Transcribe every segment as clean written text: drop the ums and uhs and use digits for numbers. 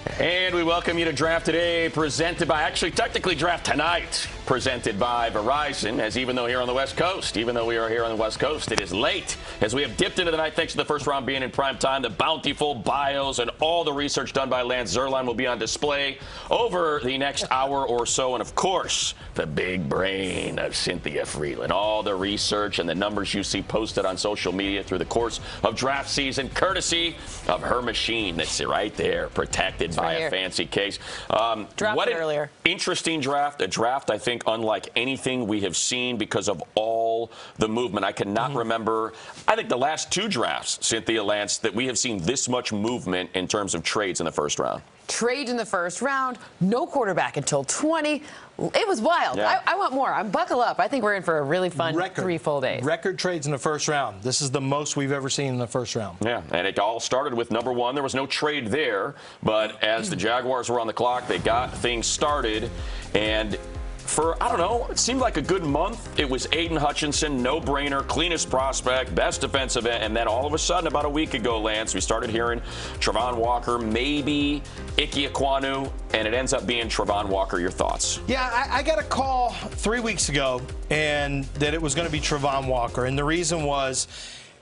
And we welcome you to Draft Today, presented by, actually technically Draft Tonight, presented by Verizon, as even though we are here on the West Coast, it is late, as we have dipped into the night thanks to the first round being in prime time. The bountiful bios and all the research done by Lance Zierlein will be on display over the next hour or so. And of course, the big brain of Cynthia Freeland, all the research and the numbers you see posted on social media through the course of draft season, courtesy of her machine that's right there, protected by a fancy case. What an earlier. Interesting draft, a draft I think unlike anything we have seen because of all the movement. I cannot remember, I think the last two drafts, Cynthia, Lance, that we have seen this much movement in terms of trades in the first round. Trade in the first round, no quarterback until 20. It was wild. Yeah. I want more. I'm buckle up. I think we're in for a really fun 3 full days. Record trades in the first round. This is the most we've ever seen in the first round. Yeah, and it all started with number 1. There was no trade there, but as the Jaguars were on the clock, they got things started. And for, I don't know, it seemed like a good month. It was Aidan Hutchinson, no-brainer, cleanest prospect, best defensive end. And then all of a sudden, about a week ago, Lance, we started hearing Travon Walker, maybe Ike Ekwonu, and it ends up being Travon Walker. Your thoughts? Yeah, I got a call 3 weeks ago and that it was going to be Travon Walker. And the reason was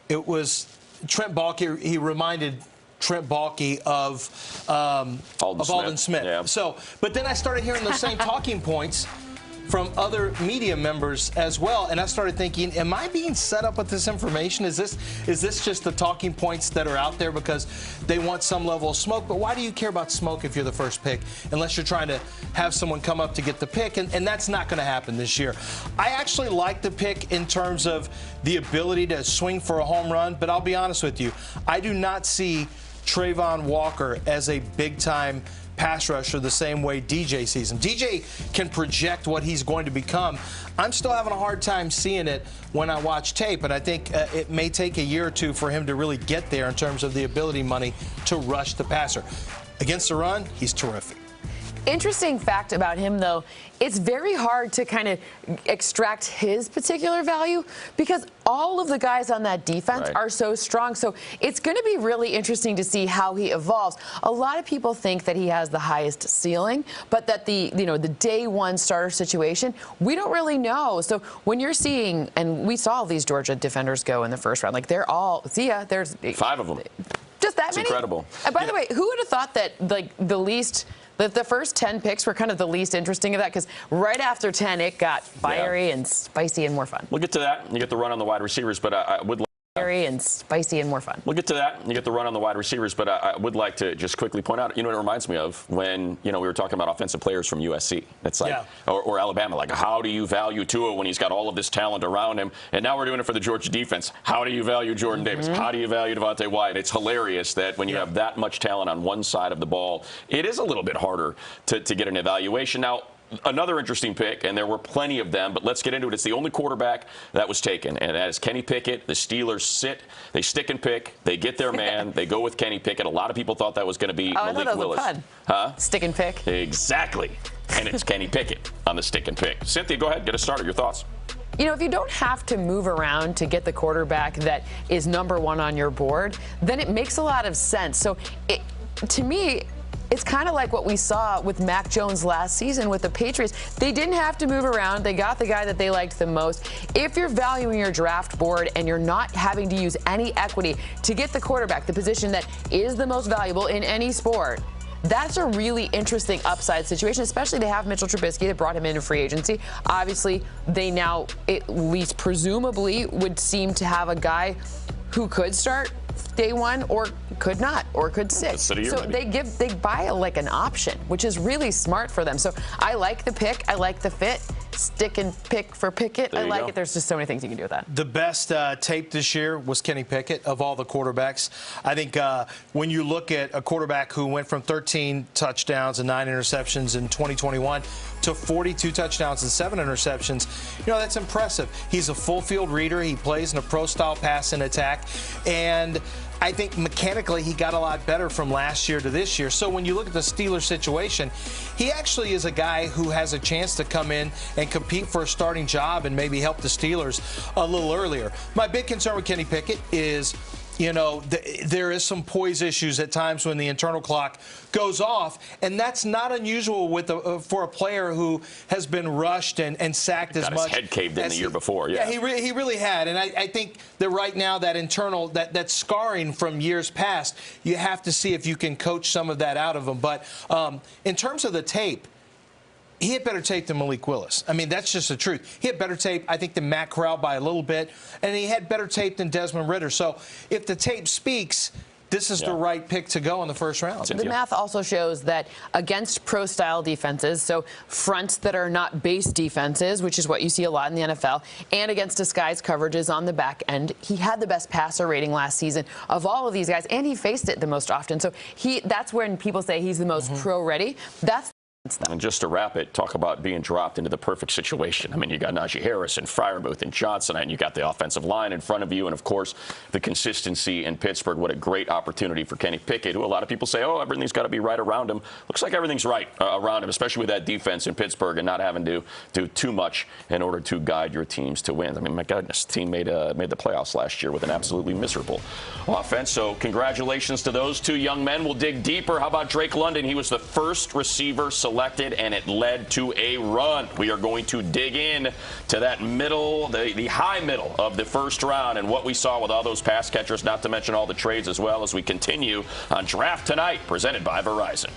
it was Trent Baalke. He reminded Trent Baalke of Alden Smith. Yeah. So, but then I started hearing those same talking points from other media members as well, and I started thinking, am I being set up with this information? Is this just the talking points that are out there because they want some level of smoke? But why do you care about smoke if you're the first pick, unless you're trying to have someone come up to get the pick? And that's not going to happen this year. I actually like the pick in terms of the ability to swing for a home run, but I'll be honest with you, I do not see Travon Walker as a big-time pass rusher the same way DJ sees him. DJ can project what he's going to become. I'm still having a hard time seeing it when I watch tape, and I think it may take a year or two for him to really get there in terms of the ability money to rush the passer. Against the run, he's terrific. Interesting fact about him, though, it's very hard to kind of extract his particular value because all of the guys on that defense are so strong. So it's going to be really interesting to see how he evolves. A lot of people think that he has the highest ceiling, but that the day one starter situation, we don't really know. So when you're seeing, and we saw these Georgia defenders go in the first round, like they're all, there's 5 of them. Just that It's many? incredible. And by the way, who would have thought that the first 10 picks were kind of the least interesting of that, because right after 10 it got fiery and spicy and more fun. We'll get to that. You get the run on the wide receivers, but I would like Fiery and spicy and more fun. We'll get to that. You get the run on the wide receivers, but I would like to just quickly point out, what it reminds me of when, we were talking about offensive players from USC. It's like, or Alabama, like, how do you value Tua when he's got all of this talent around him? And now we're doing it for the Georgia defense. How do you value Jordan Davis? How do you value Devontae Wyatt? It's hilarious that when you have that much talent on one side of the ball, it is a little bit harder to get an evaluation. Now, another interesting pick, and there were plenty of them, but let's get into it. It's the only quarterback that was taken, and that is Kenny Pickett. The Steelers they stick and pick, they get their man, they go with Kenny Pickett. A lot of people thought that was going to be Malik Willis. Fun. Huh? Stick and pick. Exactly. And it's Kenny Pickett on the stick and pick. Cynthia, go ahead, get us started. Your thoughts? If you don't have to move around to get the quarterback that is number 1 on your board, then it makes a lot of sense. So to me, it's kind of like what we saw with Mac Jones last season with the Patriots. They didn't have to move around. They got the guy that they liked the most. If you're valuing your draft board and you're not having to use any equity to get the quarterback, the position that is the most valuable in any sport, that's a really interesting upside situation, especially they have Mitchell Trubisky that brought him into free agency. Obviously, they now, at least presumably, would seem to have a guy who could start day one or could not or could sit. So they buy like an option, which is really smart for them. So I like the pick. I like the fit. Stick and pick for Pickett. I like it. There's just so many things you can do with that. The best tape this year was Kenny Pickett of all the quarterbacks. I think when you look at a quarterback who went from 13 touchdowns and 9 interceptions in 2021 to 42 touchdowns and 7 interceptions, that's impressive. He's a full field reader. He plays in a pro-style pass and attack. And I think mechanically he got a lot better from last year to this year. So when you look at the Steelers situation, he actually is a guy who has a chance to come in and compete for a starting job and maybe help the Steelers a little earlier. My big concern with Kenny Pickett is you know, there is some poise issues at times when the internal clock goes off, and that's not unusual with for a player who has been rushed and sacked as much. Got his head caved in the year before. Yeah, he really had, and I think that right now that internal that scarring from years past, you have to see if you can coach some of that out of him. But in terms of the tape, he had better tape than Malik Willis. I mean, that's just the truth. He had better tape, I think, than Matt Corral by a little bit, and he had better tape than Desmond Ridder. So if the tape speaks, this is the right pick to go in the first round. The math also shows that against pro-style defenses, so fronts that are not base defenses, which is what you see a lot in the NFL, and against disguised coverages on the back end, he had the best passer rating last season of all of these guys, and he faced it the most often. So that's when people say he's the most pro-ready. And just to wrap it, talk about being dropped into the perfect situation. I mean, you got Najee Harris and Freiermuth and Johnson, and you got the offensive line in front of you, and, of course, the consistency in Pittsburgh. What a great opportunity for Kenny Pickett, who a lot of people say, oh, everything's got to be right around him. Looks like everything's right around him, especially with that defense in Pittsburgh and not having to do too much in order to guide your teams to win. I mean, my goodness, the team made the playoffs last year with an absolutely miserable offense. So congratulations to those two young men. We'll dig deeper. How about Drake London? He was the first receiver selected, and it led to a run. We are going to dig in to that middle, the high middle of the first round, and what we saw with all those pass catchers, not to mention all the trades as well, as we continue on Draft Tonight, presented by Verizon.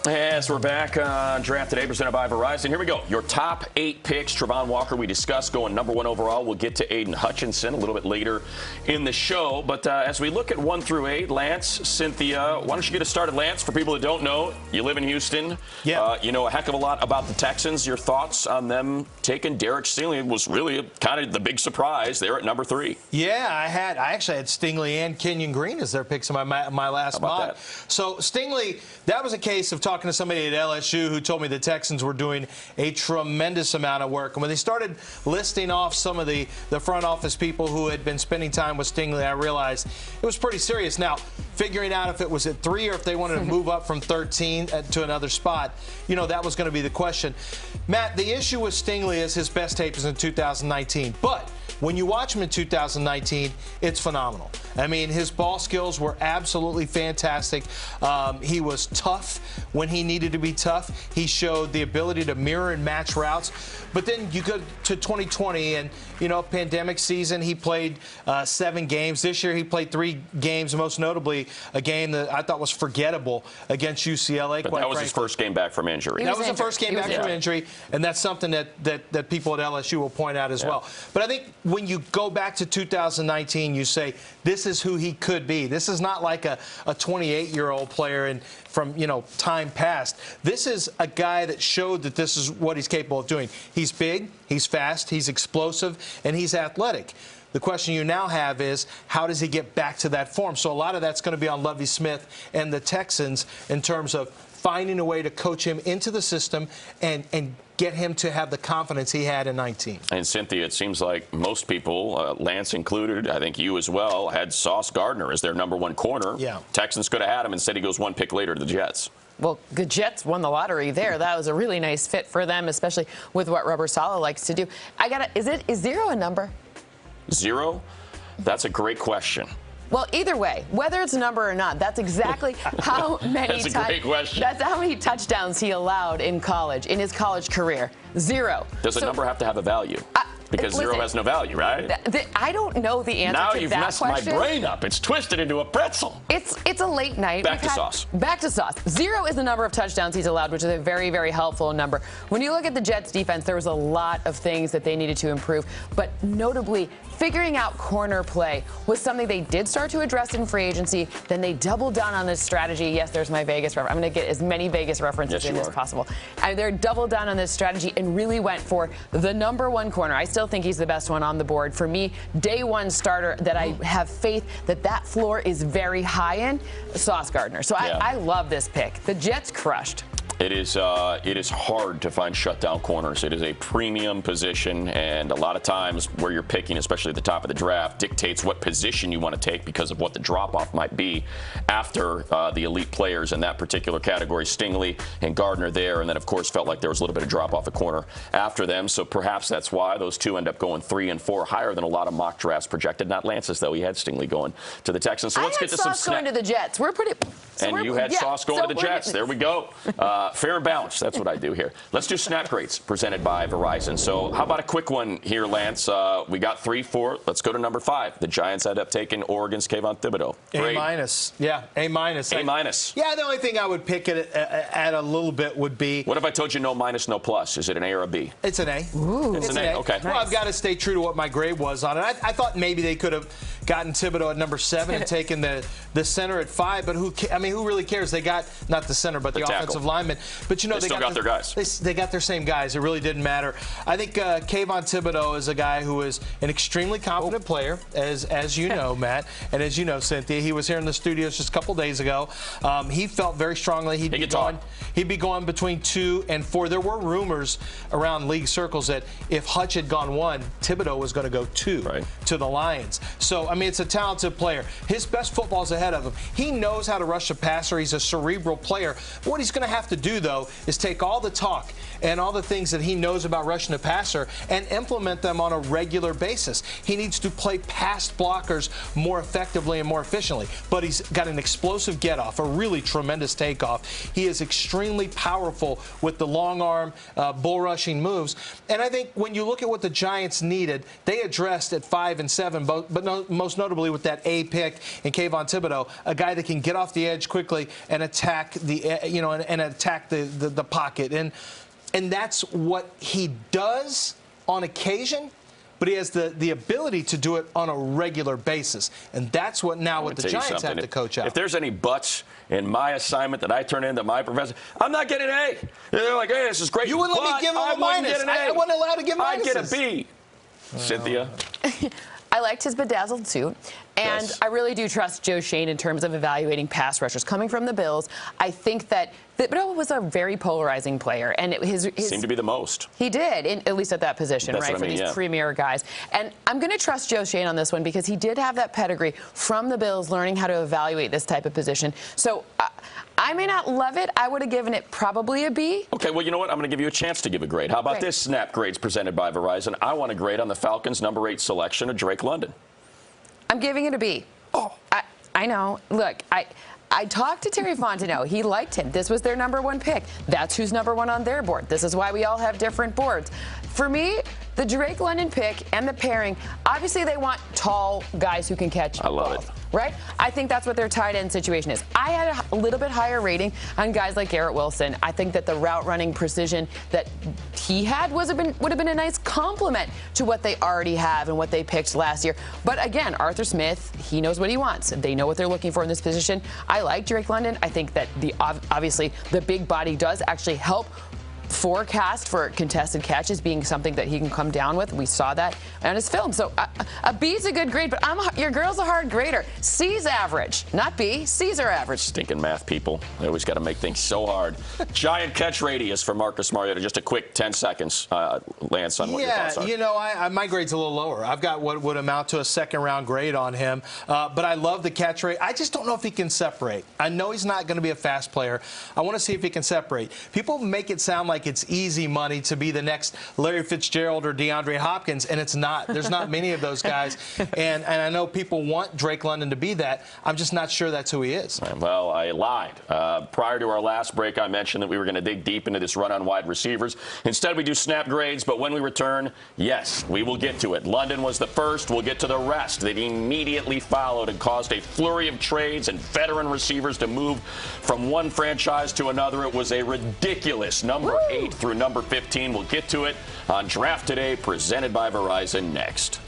Yes, we're back on Draft Today, presented by Verizon. Here we go. Your top 8 picks. Travon Walker, we discussed, going #1 overall. We'll get to Aidan Hutchinson a little bit later in the show. But as we look at 1 through 8, Lance, Cynthia, why don't you get us started, Lance? For people that don't know, you live in Houston. Yeah. You know a heck of a lot about the Texans. Your thoughts on them taking Derek Stingley was really kind of the big surprise there at number 3. Yeah, I actually had Stingley and Kenyon Green as their picks in my last mock. So Stingley, that was a case of talking to somebody at LSU who told me the Texans were doing a tremendous amount of work. And when they started listing off some of the front office people who had been spending time with Stingley, I realized it was pretty serious. Now, figuring out if it was at 3 or if they wanted to move up from 13 to another spot, you know, that was going to be the question. Matt, the issue with Stingley is his best tape is in 2019. But when you watch him in 2019, it's phenomenal. I mean, his ball skills were absolutely fantastic. He was tough when he needed to be tough. He showed the ability to mirror and match routes. But then you go to 2020, and, you know, pandemic season, he played 7 games. This year he played 3 games, most notably a game that I thought was forgettable against UCLA. But that was his first game back from injury. That was the first game back from injury, and that's something that people at LSU will point out as well. But I think when you go back to 2019, you say, this is who he could be. This is not like a 28-year-old player and from, you know, time past. This is a guy that showed that this is what he's capable of doing. He's big, he's fast, he's explosive, and he's athletic. The question you now have is, how does he get back to that form? So a lot of that's going to be on Lovie Smith and the Texans in terms of finding a way to coach him into the system and get him to have the confidence he had in 19. And Cynthia, it seems like most people, Lance included, I think you as well, had Sauce Gardner as their #1 corner. Yeah. Texans could have had him. Instead, he goes 1 pick later to the Jets. Well, the Jets won the lottery there. That was a really nice fit for them, especially with what Robert Saleh likes to do. Is 0 a number? 0? That's a great question. Well, either way, whether it's a number or not, that's exactly how many That's a great question. That's how many touchdowns he allowed in college, in his college career. 0. Does a number have to have a value? Because listen, 0 has no value, right? I don't know the answer now to you've that messed question. my brain up. It's twisted into a pretzel. It's a late night. Back to Sauce. Back to Sauce. 0 is the number of touchdowns he's allowed, which is a very, very helpful number. When you look at the Jets defense, there was a lot of things that they needed to improve, but notably, figuring out corner play was something they did start to address in free agency. Then they doubled down on this strategy. Yes, there's my Vegas reference. I'm going to get as many Vegas references in as possible. And they're doubled down on this strategy and really went for the #1 corner. I still think he's the best one on the board. For me, day 1 starter that I have faith that floor is very high in, Sauce Gardner. So I love this pick. The Jets crushed. It is hard to find shutdown corners. It is a premium position, and a lot of times where you're picking, especially at the top of the draft, dictates what position you want to take because of what the drop-off might be after the elite players in that particular category. Stingley and Gardner there, and then, of course, felt like there was a little bit of drop-off at corner after them, so perhaps that's why those two end up going 3 and 4, higher than a lot of mock drafts projected. Not Lance's, though. He had Stingley going to the Texans. So let's get to some Sauce going to the Jets. We're pretty... And you had Sauce going to the Jets. There we go. Fair and balanced. That's what I do here. Let's do snap grades presented by Verizon. So how about a quick one here, Lance? We got 3, 4. Let's go to number 5. The Giants end up taking Oregon's Kayvon Thibodeau. A-. Yeah, A-. A-. Yeah, the only thing I would pick it at a little bit would be... What if I told you no minus, no plus? Is it an A or a B? It's an A. Ooh. It's an A. Okay. Well, I've got to stay true to what my grade was on it. I thought maybe they could have gotten Thibodeau at number 7 and taken the center at 5, but who really cares? They got not the center, but the offensive lineman. But you know, they still got their guys. They got their same guys. It really didn't matter. I think Kayvon Thibodeau is a guy who is an extremely confident player, as you know, Matt, and as you know, Cynthia. He was here in the studios just a couple days ago. He felt very strongly he'd be going between 2 and 4. There were rumors around league circles that if Hutch had gone 1, Thibodeau was going to go 2 to the Lions. So, I mean, it's a talented player. His best football is ahead of him. He knows how to rush a passer. He's a cerebral player. What he's going to have to do, though, is take all the talk and all the things that he knows about rushing a passer and implement them on a regular basis. He needs to play past blockers more effectively and more efficiently. But he's got an explosive get-off, a really tremendous takeoff. He is extremely powerful with the long arm, bull-rushing moves. And I think when you look at what the Giants needed, they addressed at 5 and 7, but most notably with that A pick in Kayvon Thibodeau, a guy that can get off the edge quickly and attack the pocket. And that's what he does on occasion, but he has the ability to do it on a regular basis. And that's what the Giants have to coach out. If there's any buts in my assignment that I turn in to my professor, I'm not getting an A. They're like, hey, this is great. You wouldn't let me give him a minus. I wasn't allowed to give minuses. I'd get a B. Cynthia? I liked his bedazzled suit, and I really do trust Joe Schoen in terms of evaluating pass rushers. Coming from the Bills, I think that Thibodeau was a very polarizing player, and his seemed to be the most. He did, at least at that position, for these premier guys. And I'm going to trust Joe Schoen on this one because he did have that pedigree from the Bills, learning how to evaluate this type of position. So I may not love it. I would have given it probably a B. Okay, well, you know what? I'm going to give you a chance to give a grade. How about this Snap Grades presented by Verizon? I want a grade on the Falcons' number 8 selection of Drake London. I'm giving it a B. Oh. I know. Look, I talked to Terry Fontenot. He liked him. This was their number 1 pick. That's who's number 1 on their board. This is why we all have different boards. For me, the Drake London pick and the pairing, obviously they want tall guys who can catch I love balls, it. right? I think that's what their tight end situation is. I had a little bit higher rating on guys like Garrett Wilson. I think that the route running precision that he had would have been a nice complement to what they already have and what they picked last year. But again, Arthur Smith, he knows what he wants. They know what they're looking for in this position. I like Drake London. I think that obviously the big body does actually help forecast for contested catches being something that he can come down with. We saw that on his film. So a B is a good grade, but your girl's a hard grader. C's average, not B. C's are average. Stinking math people. They always got to make things so hard. Giant catch radius for Marcus Mariota. Just a quick 10 seconds, Lance, on what your thoughts are. Yeah, you know, my grade's a little lower. I've got what would amount to a second-round grade on him, but I love the catch rate. I just don't know if he can separate. I know he's not going to be a fast player. I want to see if he can separate. People make it sound like it's easy money to be the next Larry Fitzgerald or DeAndre Hopkins, and it's not. There's not many of those guys, and I know people want Drake London to be that. I'm just not sure that's who he is. Well, I lied. Prior to our last break, I mentioned that we were going to dig deep into this run on wide receivers. Instead, we do snap grades, but when we return, yes, we will get to it. London was the first. We'll get to the rest. They immediately followed and caused a flurry of trades and veteran receivers to move from one franchise to another. It was a ridiculous number 8 through number 15. We'll get to it on Draft Today, presented by Verizon, next.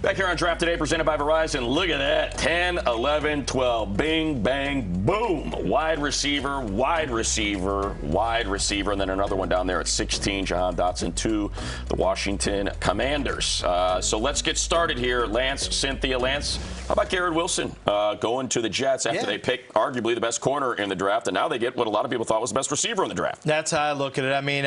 Back here on Draft Today, presented by Verizon. Look at that. 10, 11, 12. Bing, bang, boom. Wide receiver, wide receiver, wide receiver. And then another one down there at 16, Jahan Dotson to the Washington Commanders. So let's get started here. Lance, Cynthia. Lance, how about Garrett Wilson going to the Jets after they picked arguably the best corner in the draft, and now they get what a lot of people thought was the best receiver in the draft? That's how I look at it. I mean,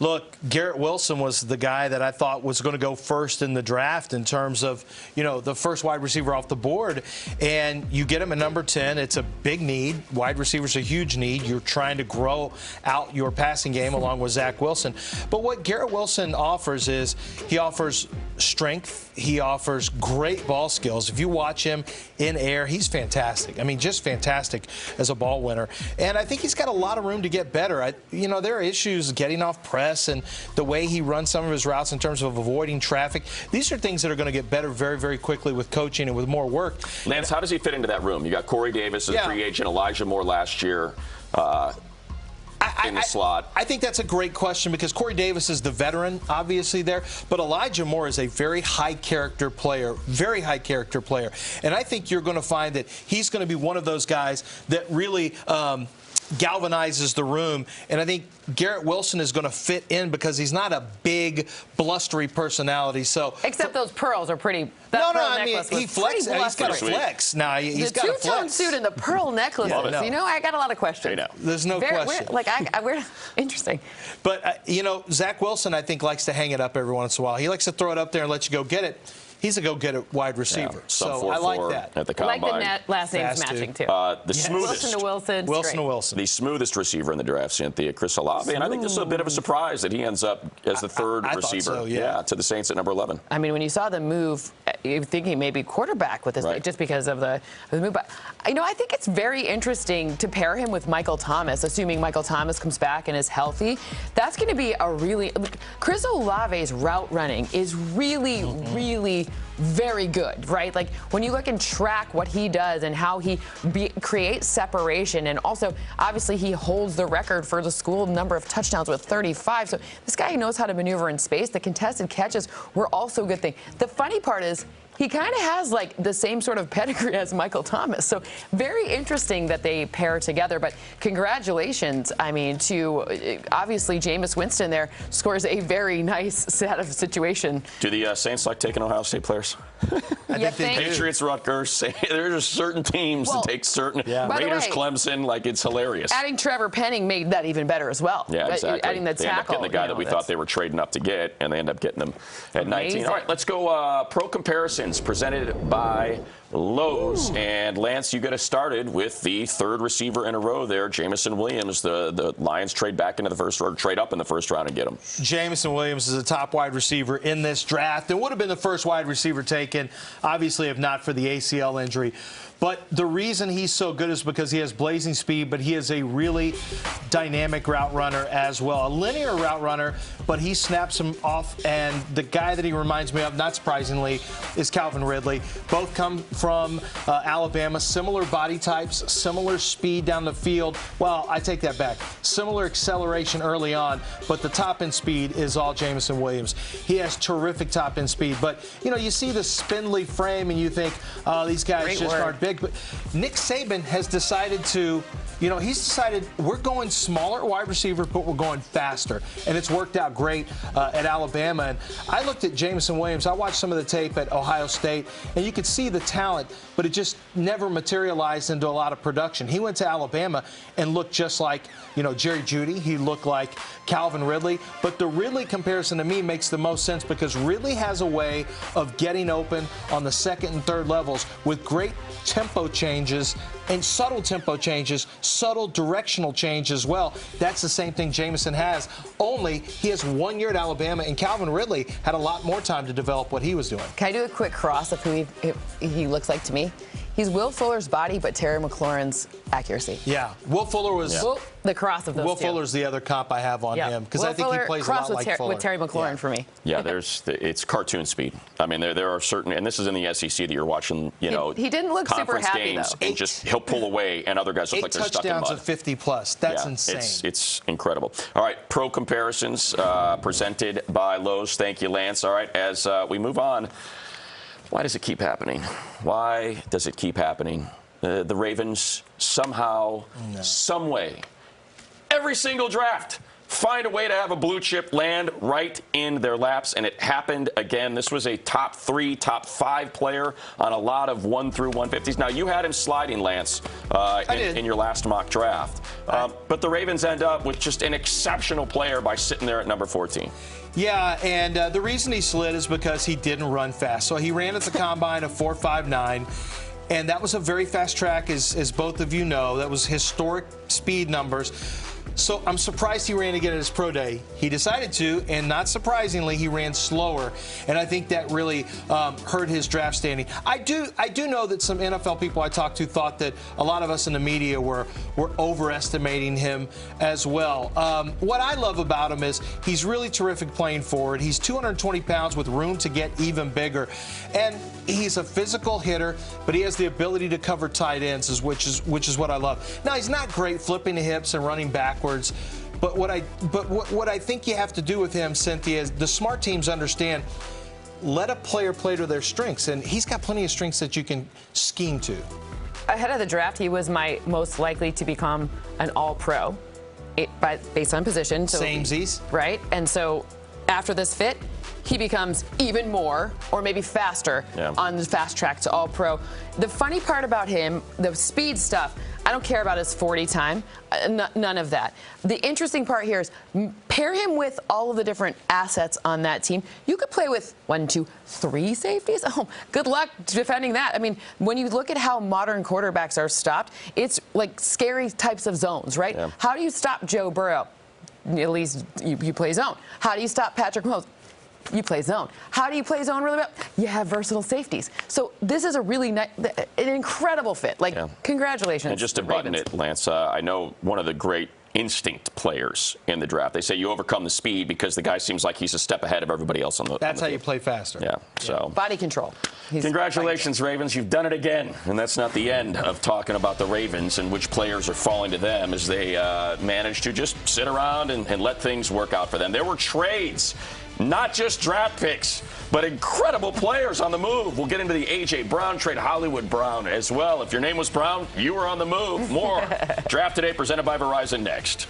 look, Garrett Wilson was the guy that I thought was going to go first in the draft in terms of, the first wide receiver off the board. And you get him at number 10. It's a big need. Wide receiver's a huge need. You're trying to grow out your passing game along with Zach Wilson. But what Garrett Wilson offers is he offers strength. He offers great ball skills. If you watch him in air, he's fantastic. I mean, just fantastic as a ball winner. And I think he's got a lot of room to get better. There are issues getting off press and the way he runs some of his routes in terms of avoiding traffic. These are things that are going to get better very, very quickly with coaching and with more work. Lance, how does he fit into that room? You got Corey Davis as a free agent, Elijah Moore last year. In the slot. I think that's a great question because Corey Davis is the veteran, obviously, there. But Elijah Moore is a very high-character player, And I think you're going to find that he's going to be one of those guys that really galvanizes the room. And I think Garrett Wilson is going to fit in because he's not a big, blustery personality. So except those pearls are pretty. I mean, he flexes. He's got a flex. Now he's got a flex. The two-tone suit and the pearl necklaces. I got a lot of questions. There's no question. We're interesting. But Zach Wilson, I think, likes to hang it up every once in a while. He likes to throw it up there and let you go get it. He's a go-get-it wide receiver. Yeah, so I like that. At the combine. I like the last names matching, too. The smoothest. Wilson to Wilson. Wilson to Wilson. The smoothest receiver in the draft, Cynthia, Chris Olave. And I think this is a bit of a surprise that he ends up as the third receiver. Thought so, to the Saints at number 11. I mean, when you saw the move, you're thinking maybe quarterback with this, just because of the move. But, I think it's very interesting to pair him with Michael Thomas, assuming Michael Thomas comes back and is healthy. That's going to be Chris Olave's route running is really, really very good, right? Like when you look and track what he does and how he creates separation, and also obviously he holds the record for the school number of touchdowns with 35. So this guy knows how to maneuver in space. The contested catches were also a good thing. The funny part is he kind of has like the same sort of pedigree as Michael Thomas. So very interesting that they pair together. But congratulations, to obviously Jameis Winston there scores a very nice set of situation. Do the Saints like taking Ohio State players? I think Patriots, Rutgers. There's certain teams that take certain. Raiders, Clemson, it's hilarious. Adding Trevor Penning made that even better as well. Yeah, exactly. Adding the tackle. They end up getting the guy that we thought they were trading up to get, and they end up getting them at 19. All right, let's go pro comparisons presented by Lowe's. And Lance, you get us started with the third receiver in a row there, Jameson Williams. The Lions trade back into the first round, trade up in the first round and get him. Jameson Williams is a top wide receiver in this draft and would have been the first wide receiver taken, obviously, if not for the ACL injury. But the reason he's so good is because he has blazing speed, but he is a really dynamic route runner as well. A linear route runner, but he snaps him off. And the guy that he reminds me of, not surprisingly, is Calvin Ridley. Both come from Alabama. Similar body types, similar speed down the field. Well, I take that back. Similar acceleration early on, but the top-end speed is all Jameson Williams. He has terrific top-end speed. But, you see the spindly frame and you think, oh, these guys aren't big. But Nick Saban has decided to, he's decided we're going smaller wide receiver, but we're going faster. And it's worked out great at Alabama. And I looked at Jameson Williams. I watched some of the tape at Ohio State, and you could see the talent, but it just never materialized into a lot of production. He went to Alabama and looked just like, Jerry Jeudy. He looked like Calvin Ridley. But the Ridley comparison to me makes the most sense because Ridley has a way of getting open on the second and third levels with great tempo changes and subtle tempo changes, subtle directional change as well. That's the same thing Jameson has, only he has 1 year at Alabama, and Calvin Ridley had a lot more time to develop what he was doing. Can I do a quick cross of who he looks like to me? He's Will Fuller's body, but Terry McLaurin's accuracy. Yeah, Will Fuller was the cross of those Will two. Fuller's the other comp I have on him because I think he plays a lot like Fuller. With Terry McLaurin for me. Yeah, it's cartoon speed. I mean, there are certain, and this is in the SEC that you're watching. He didn't look super happy games, though. And he'll pull away, and other guys look like they're stuck in mud. 8 touchdowns of 50+. That's insane. It's incredible. All right, pro comparisons presented by Lowe's. Thank you, Lance. All right, as we move on. Why does it keep happening? Why does it keep happening? The Ravens somehow, some way, every single draft find a way to have a blue chip land right in their laps, and it happened again. This was a top 3, top 5 player on a lot of 1 through 150s. Now, you had him sliding, Lance, in your last mock draft. But the Ravens end up with just an exceptional player by sitting there at number 14. Yeah, and the reason he slid is because he didn't run fast. So he ran at the combine of 4.59. And that was a very fast track, as both of you know. That was historic speed numbers. So I'm surprised he ran again at his pro day. He decided to, and not surprisingly, he ran slower. And I think that really hurt his draft standing. I do know that some NFL people I talked to thought that a lot of us in the media were overestimating him as well. What I love about him is he's really terrific playing forward. He's 220 pounds with room to get even bigger. And he's a physical hitter, but he has the ability to cover tight ends, which is what I love. Now, he's not great flipping the hips and running backwards, but what I think you have to do with him, Cynthia, is the smart teams understand, let a player play to their strengths, and he's got plenty of strengths that you can scheme to. Ahead of the draft, he was my most likely to become an all-pro based on position. So, Samesies. Right, and so after this fit, he becomes even more or maybe faster on the fast track to all-pro. The funny part about him, the speed stuff, I don't care about his 40 time, none of that. The interesting part here is pair him with all of the different assets on that team. You could play with 1, 2, 3 safeties. Oh, good luck defending that. I mean, when you look at how modern quarterbacks are stopped, it's like scary types of zones, right? Yeah. How do you stop Joe Burrow? At least you play zone. How do you stop Patrick Mahomes? You play zone. How do you play zone really well? You have versatile safeties. So this is a really an incredible fit. Like, congratulations. And just to button it, Lance, I know one of the great instinct players in the draft. They say you overcome the speed because the guy seems like he's a step ahead of everybody else on the That's on the how field. you play faster. Yeah, so. Body control. Congratulations, Ravens. You've done it again. And that's not the end of talking about the Ravens and which players are falling to them as they manage to just sit around and let things work out for them. There were trades. Not just draft picks, but incredible players on the move. We'll get into the A.J. Brown trade, Hollywood Brown as well. If your name was Brown, you were on the move. More Draft Today presented by Verizon next.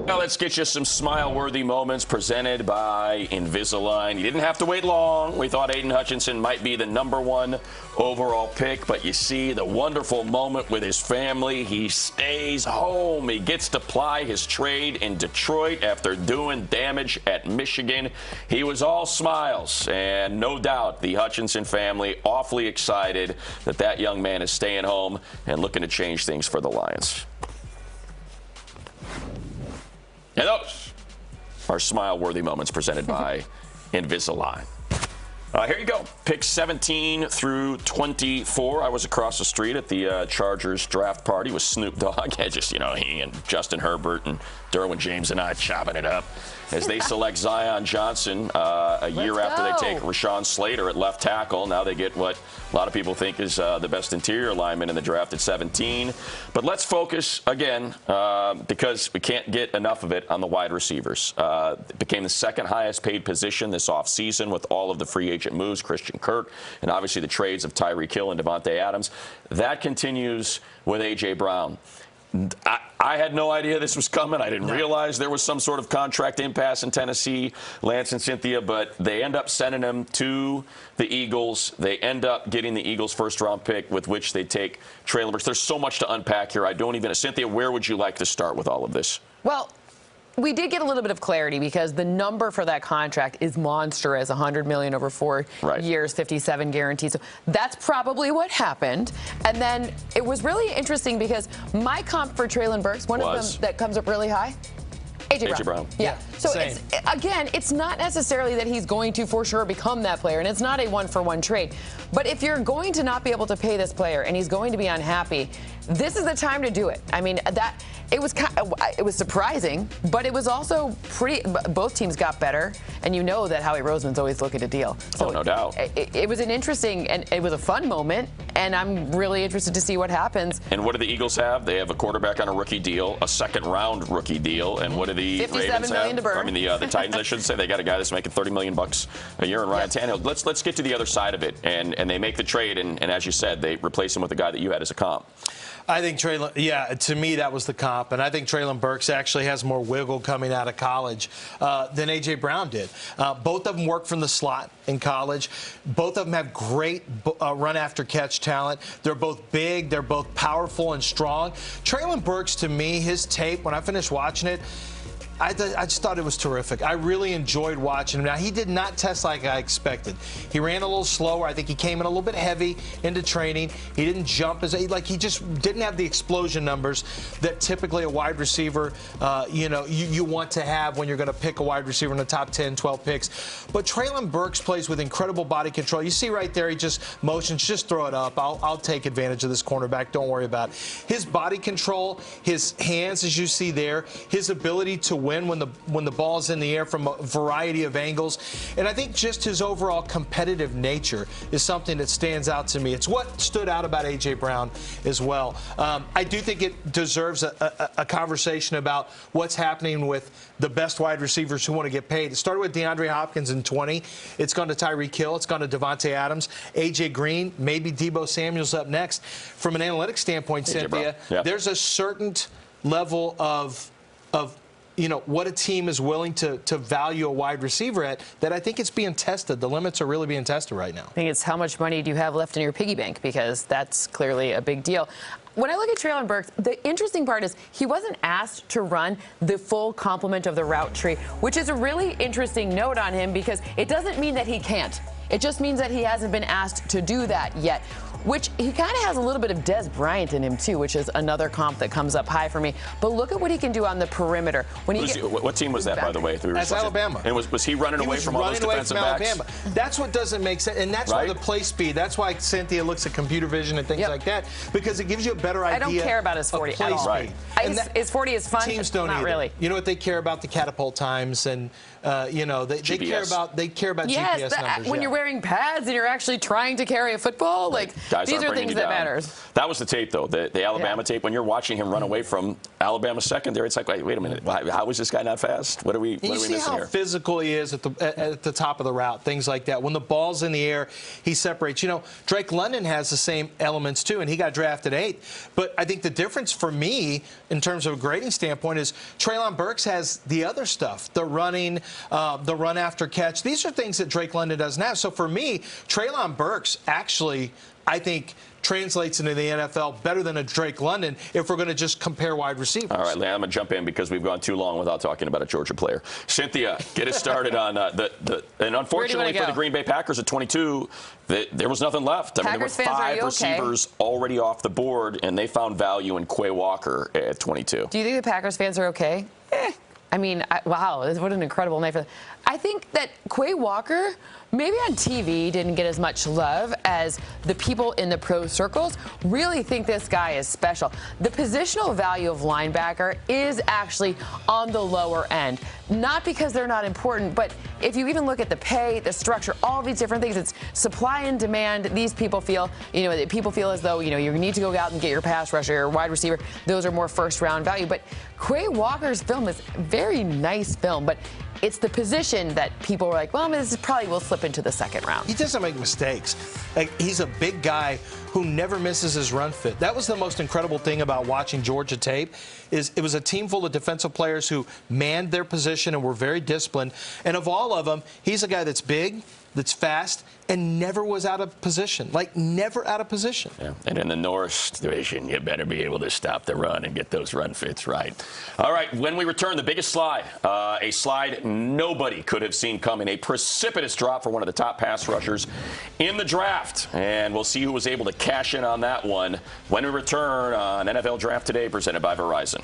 Now let's get you some smile-worthy moments presented by Invisalign. You didn't have to wait long. We thought Aidan Hutchinson might be the #1 overall pick, but you see the wonderful moment with his family. He stays home. He gets to ply his trade in Detroit after doing damage at Michigan. He was all smiles, and no doubt the Hutchinson family awfully excited that that young man is staying home and looking to change things for the Lions. And those are smile-worthy moments presented by Invisalign. Here you go. Picks 17 through 24. I was across the street at the Chargers draft party with Snoop Dogg. He and Justin Herbert and Derwin James and I chopping it up as they select Zion Johnson a year after they take Rashawn Slater at left tackle. Now they get what a lot of people think is the best interior lineman in the draft at 17. But let's focus again, because we can't get enough of it, on the wide receivers. It became the second highest paid position this offseason with all of the free agent moves, Christian Kirk, and obviously the trades of Tyreek Hill and Devontae Adams. That continues with A.J. Brown. I had no idea this was coming. I didn't realize there was some sort of contract impasse in Tennessee, Lance and Cynthia, but they end up sending him to the Eagles. They end up getting the Eagles' first-round pick, with which they take Trayland Burke. There's so much to unpack here. Cynthia, where would you like to start with all of this? Well, we did get a little bit of clarity because the number for that contract is monstrous, $100 million over 4 years, 57 guarantees. So that's probably what happened. And then it was really interesting because my comp for Trayland Burke, one of them that comes up really high, A.J. Brown. Yeah. So it's not necessarily that he's going to for sure become that player, and it's not a one-for-one trade. But if you're going to not be able to pay this player and he's going to be unhappy, this is the time to do it. I mean, it was surprising, but it was also pretty. Both teams got better, and you know that Howie Roseman's always looking to deal. So no doubt. It was an interesting and it was a fun moment, and I'm really interested to see what happens. And what do the Eagles have? They have a quarterback on a rookie deal, a second-round rookie deal, and what do the Ravens have? To burn. I mean, the Titans, I should say, they got a guy that's making $30 million a year in Ryan Tannehill. Let's get to the other side of it, and they make the trade, and as you said, they replace him with the guy that you had as a comp. I think to me, that was the comp. And I think Trayland Burke actually has more wiggle coming out of college than A.J. Brown did. Both of them work from the slot in college. Both of them have great run-after-catch talent. They're both big. They're both powerful and strong. Trayland Burke's, to me, his tape, when I finished watching it, I just thought it was terrific. I really enjoyed watching him. Now, he did not test like I expected. He ran a little slower. I think he came in a little bit heavy into training. He didn't jump he just didn't have the explosion numbers that typically a wide receiver, you want to have when you're going to pick a wide receiver in the top 10, 12 picks. But Trayland Burke plays with incredible body control. You see right there, he just motions, just throw it up. I'll take advantage of this cornerback. Don't worry about it. His body control, his hands, as you see there, his ability to win when the ball's in the air from a variety of angles. And I think just his overall competitive nature is something that stands out to me. It's what stood out about A.J. Brown as well. I do think it deserves a conversation about what's happening with the best wide receivers who want to get paid. It started with DeAndre Hopkins in 20. It's gone to Tyreek Hill. It's gone to Devontae Adams, A.J. Green, maybe Deebo Samuel's up next. From an analytics standpoint, Cynthia, there's a certain level of what a team is willing to value a wide receiver at that I think it's being tested. The limits are really being tested right now. I think it's how much money do you have left in your piggy bank, because that's clearly a big deal. When I look at Trayland Burke, the interesting part is he wasn't asked to run the full complement of the route tree, which is a really interesting note on him because it doesn't mean that he can't. It just means that he hasn't been asked to do that yet, which he kind of has a little bit of Des Bryant in him, too, which is another comp that comes up high for me. But look at what he can do on the perimeter. What team was that, by the way? That's Alabama. And was he running away from all those defensive backs? Alabama. That's what doesn't make sense. And that's why the play speed. That's why Cynthia looks at computer vision and things like that, because it gives you a better idea. I don't care about his 40 at all. Right. His 40 is fun. Teams don't not really. You know what they care about? The catapult times, and they care about GPS numbers. When you're wearing pads and you're actually trying to carry a football, like Guys These aren't are bringing things you that down. matters. That was the tape, though. The Alabama tape. When you're watching him run away from Alabama secondary, it's like, wait a minute. How is this guy not fast? What are we missing here? You see how physical he is at the top of the route, things like that. When the ball's in the air, he separates. You know, Drake London has the same elements, too, and he got drafted 8th. But I think the difference for me, in terms of a grading standpoint, is Trayland Burke has the other stuff, the running, the run after catch. These are things that Drake London doesn't have. So for me, Trayland Burke's actually, I think, translates into the NFL better than a Drake London if we're going to just compare wide receivers. All right, Leon, I'm going to jump in because we've gone too long without talking about a Georgia player. Cynthia, get us started on and unfortunately for the Green Bay Packers at 22, there was nothing left. I mean, there were 5 receivers already off the board, and they found value in Quay Walker at 22. Do you think the Packers fans are okay? I mean, wow, what an incredible night for them. I think that Quay Walker, maybe on TV, didn't get as much love as the people in the pro circles really think this guy is special. The positional value of linebacker is actually on the lower end. Not because they're not important, but if you even look at the pay, the structure, all these different things, it's supply and demand. These people feel, people feel as though, you need to go out and get your pass rusher, your wide receiver. Those are more first-round value. But Quay Walker's film is a very nice film, but it's the position that people were like, well, this probably will slip into the second round. He doesn't make mistakes. He's a big guy who never misses his run fit. That was the most incredible thing about watching Georgia tape, is it was a team full of defensive players who manned their position and were very disciplined. And of all of them, he's a guy that's big, that's fast, and never was out of position. Never out of position. Yeah. And in the North division, you better be able to stop the run and get those run fits right. All right, when we return, the biggest slide, a slide nobody could have seen coming, a precipitous drop for one of the top pass rushers in the draft. And we'll see who was able to cash in on that one when we return on NFL Draft Today, presented by Verizon.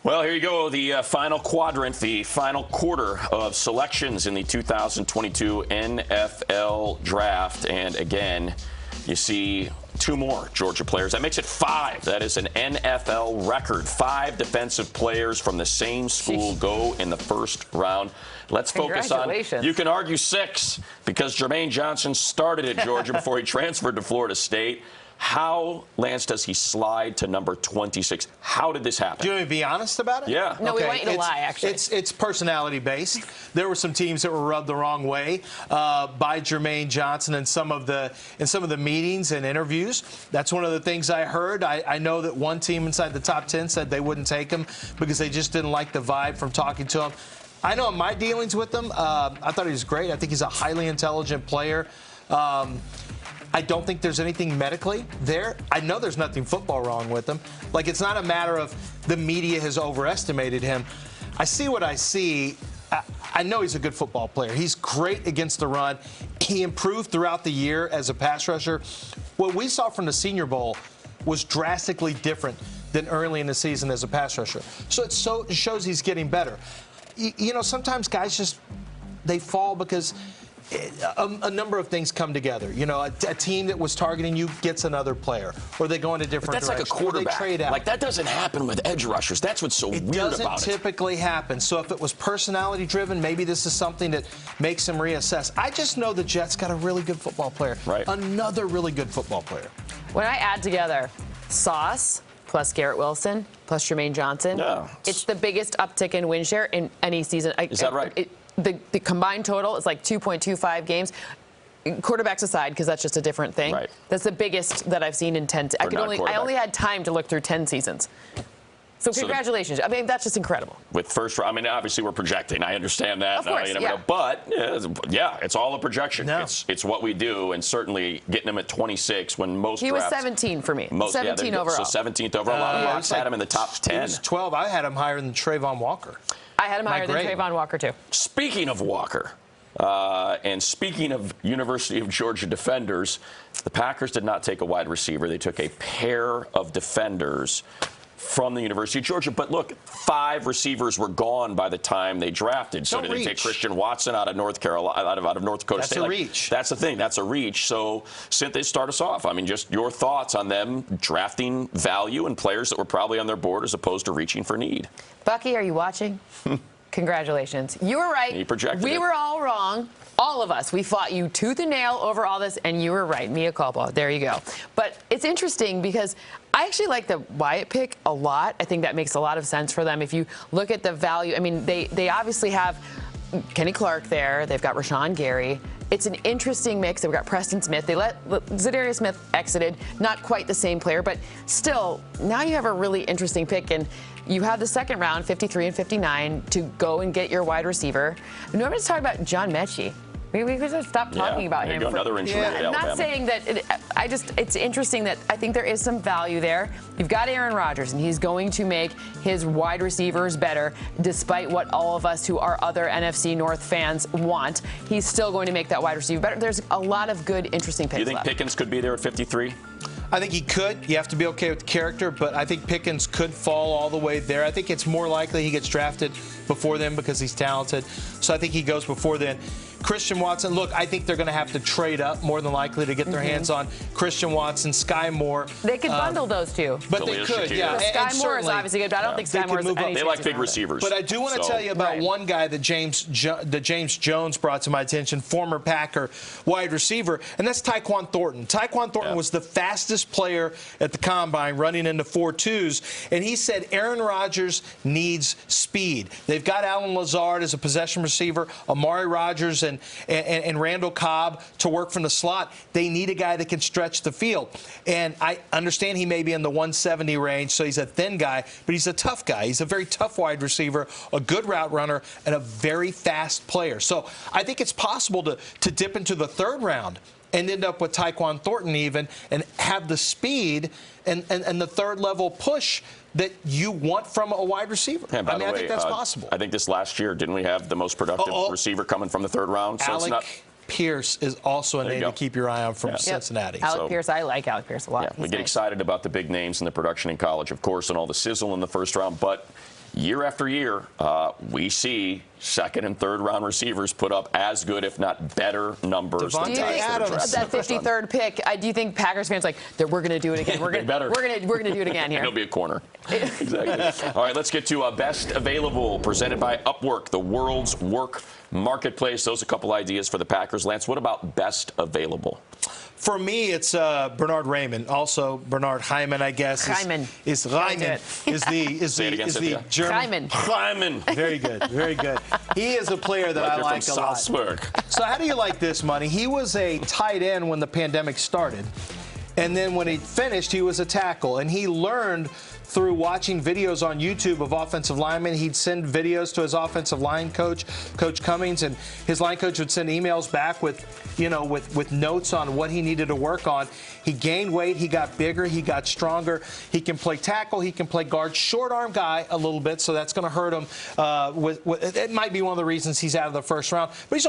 Well, here you go, the final quadrant, the final quarter of selections in the 2022 NFL Draft. And again, you see 2 more Georgia players. That makes it 5. That is an NFL record. 5 defensive players from the same school go in the first round. Let's focus on, you can argue 6, because Jermaine Johnson started at Georgia before he transferred to Florida State. How, Lance, does he slide to number 26? How did this happen? Do you want me to be honest about it? Yeah. No, we want you to lie, actually. It's personality-based. There were some teams that were rubbed the wrong way by Jermaine Johnson in some of the meetings and interviews. That's one of the things I heard. I know that one team inside the top 10 said they wouldn't take him because they just didn't like the vibe from talking to him. I know in my dealings with him, I thought he was great. I think he's a highly intelligent player. I don't think there's anything medically there. I know there's nothing football wrong with him. Like, it's not a matter of the media has overestimated him. I see what I see. I know he's a good football player. He's great against the run. He improved throughout the year as a pass rusher. What we saw from the Senior Bowl was drastically different than early in the season as a pass rusher. So it shows he's getting better. You know, sometimes guys they fall because a number of things come together. You know, a team that was targeting you gets another player, or they go in a different direction. That's like a quarterback. Or they trade out. Like, that doesn't happen with edge rushers. That's what's so weird about it. It doesn't typically happen. So if it was personality-driven, maybe this is something that makes him reassess. I just know the Jets got a really good football player. Right. Another really good football player. When I add together Sauce plus Garrett Wilson plus Jermaine Johnson, it's the biggest uptick in win share in any season. Is that right? The combined total is like 2.25 games. Quarterbacks aside, because that's just a different thing. Right. That's the biggest that I've seen in 10. I only had time to look through 10 seasons. So congratulations. I mean, that's just incredible. With first round, I mean, obviously we're projecting. I understand that. Of course, know. But, yeah, it's all a projection. No. It's what we do, and certainly getting him at 26 when most He was drafts, 17 for me. 17 overall. So 17th overall. A lot of mocks had him in the top 10. He was 12. I had him higher than Trayvon Walker. I had him higher than Trayvon Walker, too. Speaking of Walker, and speaking of University of Georgia defenders, the Packers did not take a wide receiver. They took a pair of defenders from the University of Georgia. But look, 5 receivers were gone by the time they drafted. So did they take Christian Watson out of North Carolina, out of North Dakota State? That's a reach. That's the thing. That's a reach. So, Cynthia, start us off. I mean, just your thoughts on them drafting value and players that were probably on their board as opposed to reaching for need. Bucky, are you watching? Congratulations. You were right. He projected we it. were all wrong. All of us. We fought you tooth and nail over all this, and you were right. Mea culpa. There you go. But it's interesting because I actually like the Wyatt pick a lot. I think that makes a lot of sense for them. If you look at the value, I mean, they obviously have Kenny Clark there. They've got Rashawn Gary. It's an interesting mix. They've got Preston Smith. They let Zadarius Smith exited. Not quite the same player, but still, now you have a really interesting pick. And you have the second round, 53 and 59, to go and get your wide receiver. Nobody's talking about John Mechie. We could stop talking about him. Another injury at I'm Alabama. not saying that. It's interesting that I think there is some value there. You've got Aaron Rodgers, and he's going to make his wide receivers better, despite what all of us who are other NFC North fans want. He's still going to make that wide receiver better. There's a lot of good, interesting picks. Do you think Pickens could be there at 53? I think he could. You have to be okay with the character, but I think Pickens could fall all the way there. I think it's more likely he gets drafted before then because he's talented. So I think he goes before then. Christian Watson, look, I think they're going to have to trade up more than likely to get their hands on Christian Watson, Sky Moore. They could bundle those two. But they could, yeah. Sky Moore is obviously good, but I don't think Sky Moore is any. They like big receivers. But I do want to tell you about one guy that James Jones brought to my attention, former Packer wide receiver, and that's Tyquan Thornton. Tyquan Thornton was the fastest player at the Combine, running into 4.2s, and he said Aaron Rodgers needs speed. They've got Alan Lazard as a possession receiver, Amari Rodgers and Randall Cobb to work from the slot. They need a guy that can stretch the field. And I understand he may be in the 170 range, so he's a thin guy, but he's a tough guy. He's a very tough wide receiver, a good route runner, and a very fast player. So I think it's possible to dip into the third round and end up with Tyquan Thornton even and have the speed and the third level push that you want from a wide receiver. Yeah, I think that's possible. I think this last year, didn't we have the most productive receiver coming from the third round? So Alec Pierce is also a name to keep your eye on from Cincinnati. Alec Pierce, I like Alec Pierce a lot. Yeah, we get excited about the big names in the production in college, of course, and all the sizzle in the first round, but year after year, we see second and third round receivers put up as good, if not better, numbers than guys that are drafted. That 53rd pick, do you think Packers fans we're going to do it again? We're going to do it again here. It'll be a corner. Exactly. All right, let's get to Best Available, presented by Upwork, the world's work marketplace. Those are a couple ideas for the Packers. Lance, what about Best Available? For me, it's Bernard Raymond. Also, Bernard Hyman, I guess. Hyman. Is the German. Hyman. Very good. Very good. He is a player that I like a lot. So how do you like this, Money? He was a tight end when the pandemic started. And then when he finished, he was a tackle. And he learned through watching videos on YouTube of offensive linemen. He'd send videos to his offensive line coach, Coach Cummings, and his line coach would send emails back with, with notes on what he needed to work on. He gained weight. He got bigger. He got stronger. He can play tackle. He can play guard. Short arm guy a little bit, so that's going to hurt him. It might be one of the reasons he's out of the first round. But he's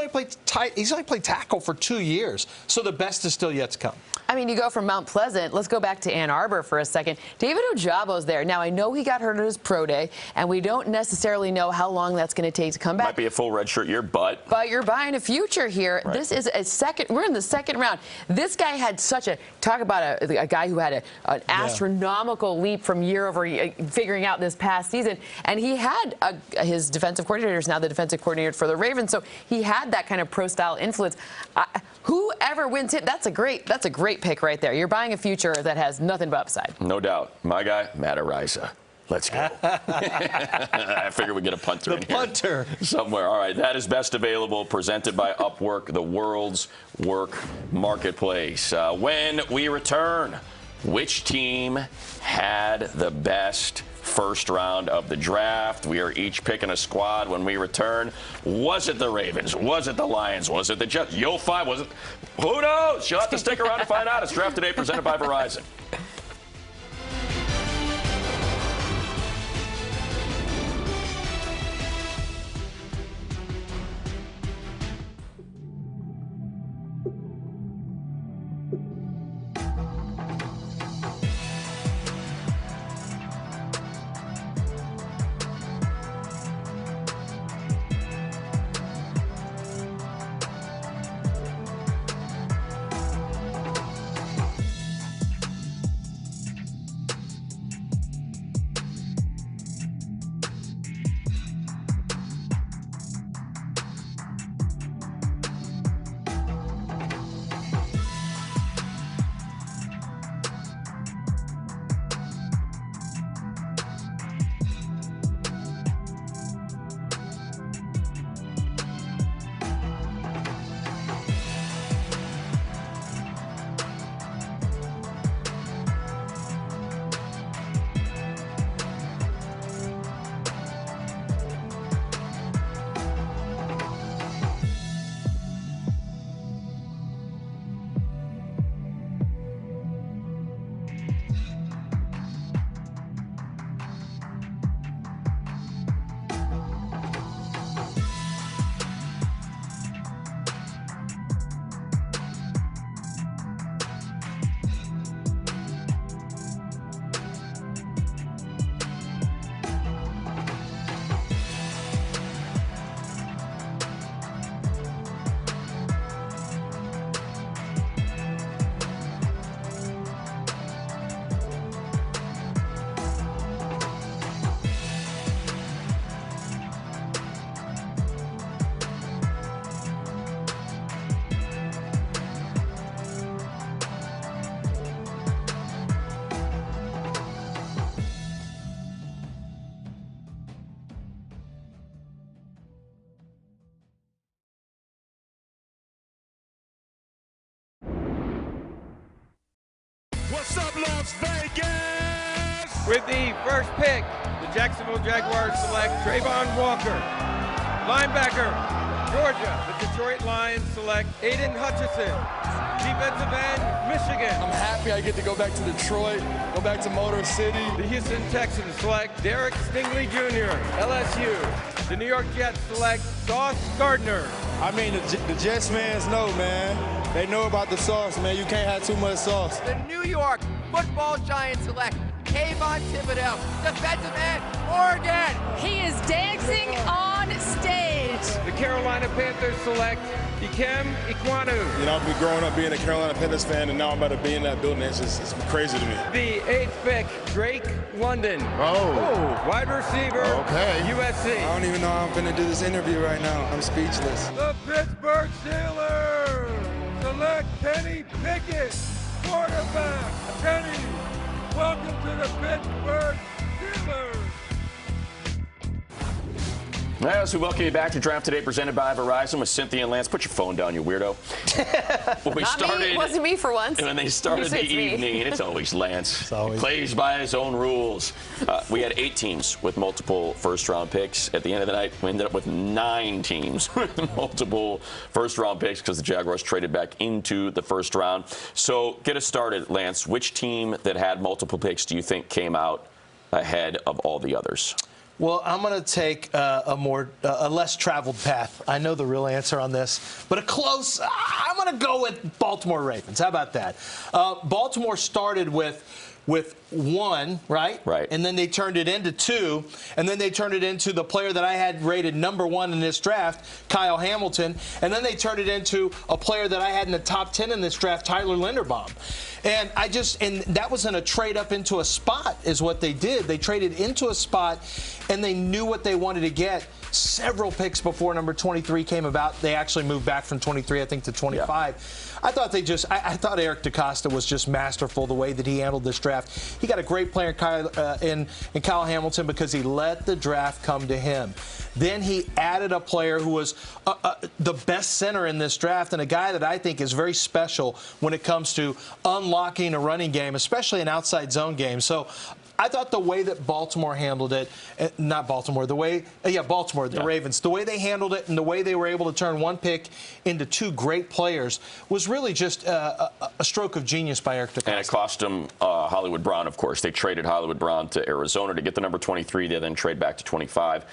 only played tackle for 2 years, so the best is still yet to come. I mean, you go from Mount Pleasant. Let's go back to Ann Arbor for a second. David Ojabo's there. Now, I know he got hurt at his pro day, and we don't necessarily know how long that's going to take to come back. Might be a full redshirt year, but you're buying a future here. Right. This is a second. We're in the second round. This guy had such a talk about a guy who had an astronomical leap from year over year, figuring out this past season, and he had his defensive coordinator is now the defensive coordinator for the Ravens, so he had that kind of pro-style influence. Whoever wins it, that's a great pick right there. You're buying a future that has nothing but upside. No doubt. My guy, Matt Araiza. Let's go. I figure we get a punter in here. The punter. Somewhere. All right. That is Best Available, presented by Upwork, the world's work marketplace. When we return, which team had the best first round of the draft? We are each picking a squad when we return. Was it the Ravens? Was it the Lions? Was it the Jets? You'll find. Was it? Who knows? You'll have to stick around to find out. It's Draft Today, presented by Verizon. What's up, Las Vegas? With the first pick, the Jacksonville Jaguars select Trayvon Walker. Linebacker, Georgia. The Detroit Lions select Aidan Hutchinson. Defensive end, Michigan. I'm happy I get to go back to Detroit, go back to Motor City. The Houston Texans select Derek Stingley Jr., LSU. The New York Jets select Sauce Gardner. I mean, the Jets fans know, man. They know about the sauce, man. You can't have too much sauce. The New York Football Giants select Kayvon Thibodeau, defensive end, Oregon. He is dancing on stage. The Carolina Panthers select Ikem Ekwonu. You know, I've been growing up being a Carolina Panthers fan, and now I'm about to be in that building. It's crazy to me. The 8th pick, Drake London. Oh. Wide receiver, okay. USC. I don't even know how I'm going to do this interview right now. I'm speechless. The Pittsburgh Steelers select select Kenny Pickett, quarterback. Kenny, welcome to the Pittsburgh Steelers. As we welcome you back to Draft Today, presented by Verizon with Cynthia and Lance. Put your phone down, you weirdo. When we started, me. It wasn't me for once. When they started the evening, it's always Lance. It's always. He plays by his own rules. We had 8 teams with multiple first-round picks. At the end of the night, we ended up with 9 teams with multiple first-round picks because the Jaguars traded back into the first round. So get us started, Lance. Which team that had multiple picks do you think came out ahead of all the others? Well, I'm going to take a less traveled path. I know the real answer on this, but I'm going to go with Baltimore Ravens. How about that? Baltimore started with 1, right? Right. And then they turned it into 2, and then they turned it into the player that I had rated number 1 in this draft, Kyle Hamilton, and then they turned it into a player that I had in the top 10 in this draft, Tyler Linderbaum. And that was in a trade up into a spot is what they did. They traded into a spot, and they knew what they wanted to get. Several picks before number 23 came about. They actually moved back from 23, I think, to 25. Yeah. I thought Eric DeCosta was just masterful the way that he handled this draft. He got a great player in Kyle Hamilton because he let the draft come to him. Then he added a player who was the best center in this draft and a guy that I think is very special when it comes to unlocking a running game, especially an outside zone game. So I thought the way that Baltimore handled it, not Baltimore, the Ravens, the way they handled it and the way they were able to turn 1 pick into 2 great players was really just a stroke of genius by Eric DeCosta. And it cost them Hollywood Brown, of course. They traded Hollywood Brown to Arizona to get the number 23. They then trade back to 25.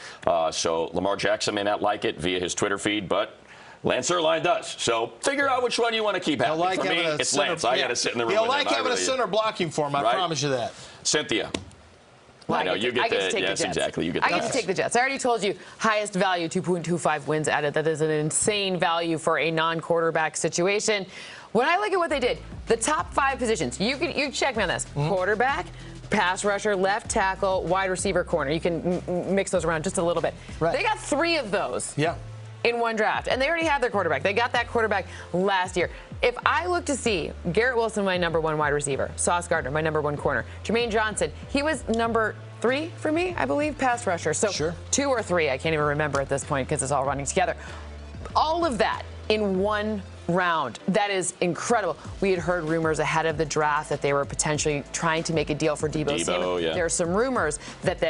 So Lamar Jackson may not like it via his Twitter feed, but Lance Erline does. So figure out which one you want to keep happy. Like for me, it's Lance. I got to sit in the room. He'll like having a center blocking for him. I promise you that. Cynthia. Well, I know you get to take yes, the Jets. Exactly. You get. I get to take the Jets. I already told you, highest value, 2.25 wins added. That is an insane value for a non-quarterback situation. When I look at what they did, the top 5 positions, you check me on this. Mm-hmm. Quarterback, pass rusher, left tackle, wide receiver, corner. You can mix those around just a little bit. Right. They got 3 of those. Yeah. In 1 draft. And they already have their quarterback. They got that quarterback last year. If I look to see Garrett Wilson, my number 1 wide receiver, Sauce Gardner, my number 1 corner, Jermaine Johnson, he was number 3 for me, I believe, pass rusher. So sure. 2 or 3, I can't even remember at this point because it's all running together. All of that in 1 round. That is incredible. We had heard rumors ahead of the draft that they were potentially trying to make a deal for Deebo Samuel. Yeah. There are some rumors that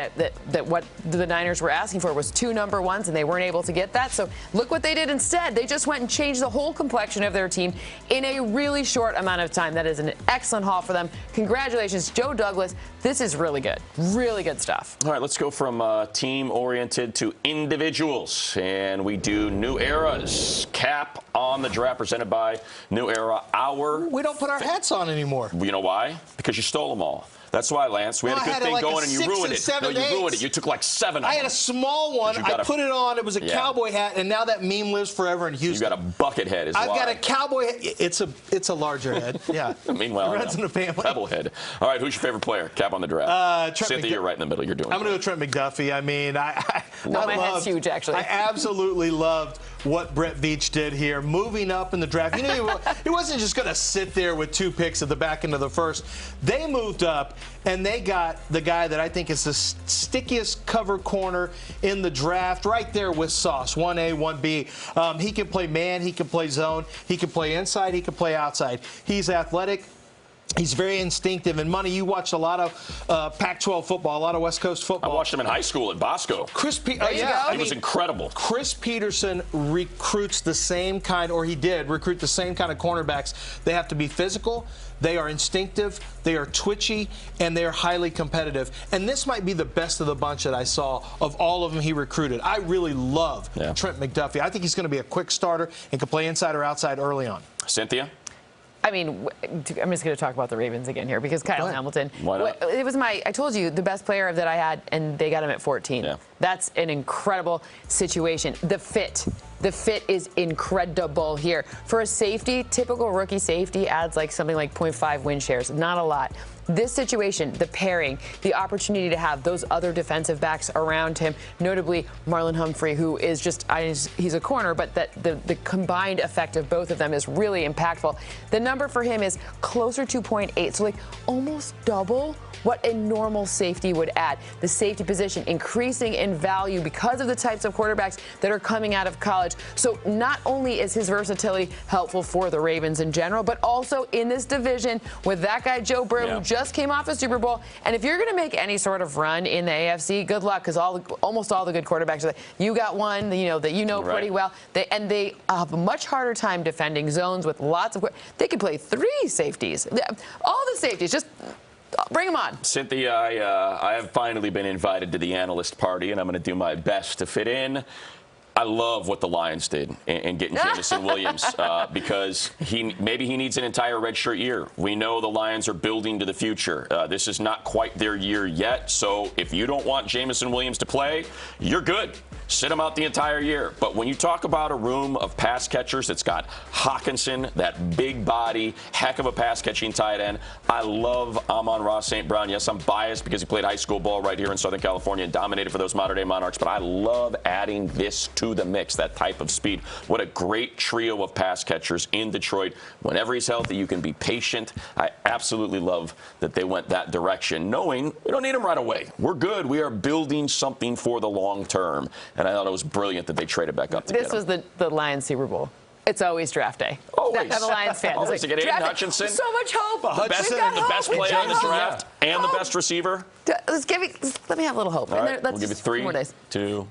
what the Niners were asking for was 2 number 1s, and they weren't able to get that. So look what they did instead. They just went and changed the whole complexion of their team in a really short amount of time. That is an excellent haul for them. Congratulations, Joe Douglas. This is really good. Really good stuff. All right, let's go from team-oriented to individuals. And we do new eras. Cap on the draft, presented by New Era. We don't put our hats on anymore. You know why? Because you stole them all. That's why, Lance. We had a good thing going, and you ruined it. No, you ruined it. You took like 7 of them. I had a small one. I put it on. It was a cowboy hat, and now that meme lives forever in Houston. You got a bucket head. I've got a cowboy head. It's a larger head. Yeah. Meanwhile, it runs in the family. Pebble head. All right, who's your favorite player? Cap on the draft. Cynthia, you're right in the middle. You're doing I'm going to go Trent McDuffie. I mean, my head's huge, actually. I absolutely loved what Brett Veach did here, moving up in the draft. You know, he wasn't just going to sit there with 2 picks at the back end of the first. They moved up, and they got the guy that I think is the stickiest cover corner in the draft, right there with Sauce, 1A, 1B. He can play man, he can play zone, he can play inside, he can play outside. He's athletic. He's very instinctive. And, Money, you watched a lot of Pac-12 football, a lot of West Coast football. I watched him in high school at Bosco. He was incredible. Chris Peterson recruits the same kind, or he did recruit the same kind of cornerbacks. They have to be physical. They are instinctive, they are twitchy, and they are highly competitive. And this might be the best of the bunch that I saw of all of them he recruited. I really love Trent McDuffie. I think he's going to be a quick starter and can play inside or outside early on. Cynthia? I mean, I'm just going to talk about the Ravens again here because Kyle Hamilton. Why not? It was I told you, the best player that I had, and they got him at 14. Yeah. That's an incredible situation. The fit The fit is incredible here. For a safety, typical rookie safety adds like something like 0.5 win shares, not a lot. This situation, the pairing, the opportunity to have those other defensive backs around him, notably Marlon Humphrey, who is just, he's a corner, but the combined effect of both of them is really impactful. The number for him is closer to 0.8, so like almost double what a normal safety would add. The safety position increasing in value because of the types of quarterbacks that are coming out of college. So not only is his versatility helpful for the Ravens in general, but also in this division with that guy Joe Burrow, who just came off a Super Bowl. And if you're going to make any sort of run in the AFC, good luck, because almost all the good quarterbacks are there. You got one that you know pretty well. They have a much harder time defending zones with lots of. They could play 3 safeties. All the safeties, just. Bring them on. Cynthia, I have finally been invited to the analyst party, and I'm going to do my best to fit in. I love what the Lions did in getting Jameson Williams because maybe he needs an entire redshirt year. We know the Lions are building to the future. This is not quite their year yet, so if you don't want Jameson Williams to play, you're good. Sit him out the entire year. But when you talk about a room of pass catchers that's got Hutchinson, that big body, heck of a pass-catching tight end, I love Amon-Ra St. Brown. Yes, I'm biased because he played high school ball right here in Southern California and dominated for those modern-day Monarchs, but I love adding this to the mix, that type of speed. What a great trio of pass catchers in Detroit. Whenever he's healthy, you can be patient. I absolutely love that they went that direction, knowing we don't need him right away. We're good. We are building something for the long term. And I thought it was brilliant that they traded back up to get him. This was the Lions Super Bowl. It's always draft day. Always. I'm a Lions fan. Always to get Aidan Hutchinson. So much hope. The best player in the draft and the best receiver. Let me have a little hope. All right, we'll give you 3, more days. 2.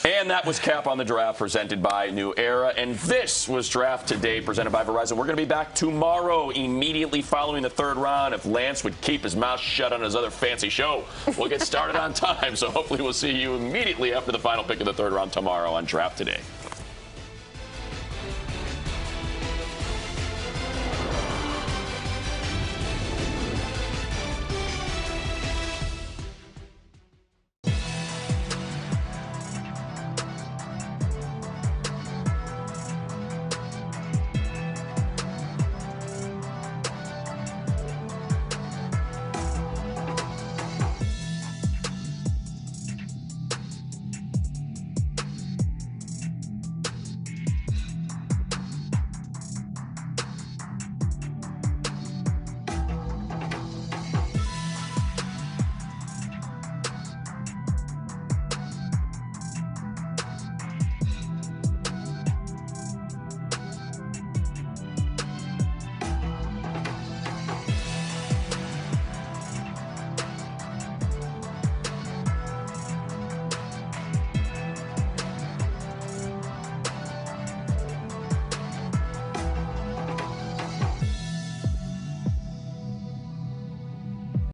And that was Cap on the Draft presented by New Era. And this was Draft Today presented by Verizon. We're going to be back tomorrow immediately following the 3rd round. If Lance would keep his mouth shut on his other fancy show, we'll get started on time. So hopefully we'll see you immediately after the final pick of the 3rd round tomorrow on Draft Today.